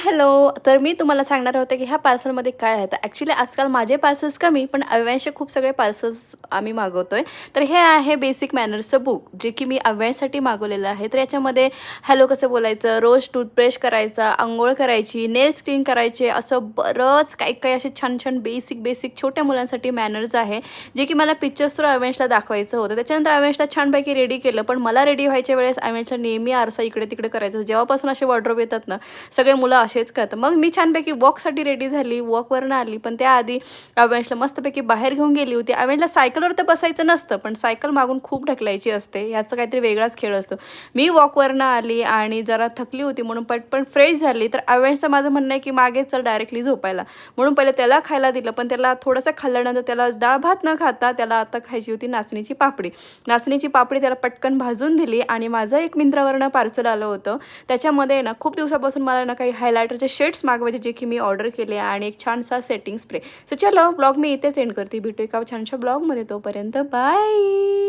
Hello. तर मी तुम्हाला सांगणार होते की ह्या पार्सलमध्ये काय आहे. तर ॲक्च्युली आजकाल माझे पार्सल्स कमी, पण अव्यांशचे खूप सगळे पार्सल्स आम्ही मागवतोय. तर हे आहे बेसिक मॅनर्सचं बुक, जे की मी अव्यांशसाठी मागवलेलं आहे. तर याच्यामध्ये हॅलो कसं बोलायचं, रोज टूथब्रश करायचा, अंघोळ करायची, नेल्स क्लीन करायचे, असं बरंच काही काही असे छान छान बेसिक छोट्या मुलांसाठी मॅनर्स आहे, जे की मला पिक्चर्स थ्रू अव्यांशला दाखवायचं होतं. त्याच्यानंतर अव्यांशला छानपैकी रेडी केलं, पण मला रेडी व्हायच्या वेळेस अव्यांशला नेहमी आरसा इकडे तिकडे करायचं. जेव्हापासून असे वॉर्डरोब येतात ना, सगळे मुलं असेच करतात. मग मी छानपैकी वॉकसाठी रेडी झाली, वॉकवरनं आली, पण त्याआधी अव्यांशला मस्तपैकी बाहेर घेऊन गेली होती. अव्यांशला सायकलवर तर बसायचं नसतं, पण सायकल मागून खूप ढकलायची असते, ह्याचा काहीतरी वेगळाच खेळ असतो. मी वॉकवरनं आली आणि जरा थकली होती म्हणून पटपट फ्रेश झाली. तर अव्यांशचं माझं म्हणणं आहे की मागे चल डायरेक्टली झोपायला, म्हणून पहिले त्याला खायला दिलं. पण त्याला थोडंसं खाल्ल्यानंतर त्याला डाळ भात न खाता त्याला आता खायची होती नाचणीची पापडी. नाचणीची पापडी त्याला पटकन भाजून दिली. आणि माझं एक मिंत्रावरनं पार्सल आलं होतं, त्याच्यामध्ये ना खूप दिवसापासून मला ना काही हायलायटरचे शेड्स मागवायचे, जे की मी ऑर्डर केले, आणि एक छानसा सेटिंग स्प्रे. सो चलो, ब्लॉग मी इथेच एंड करते. भेटू एका छानशा ब्लॉगमध्ये. तोपर्यंत बाय.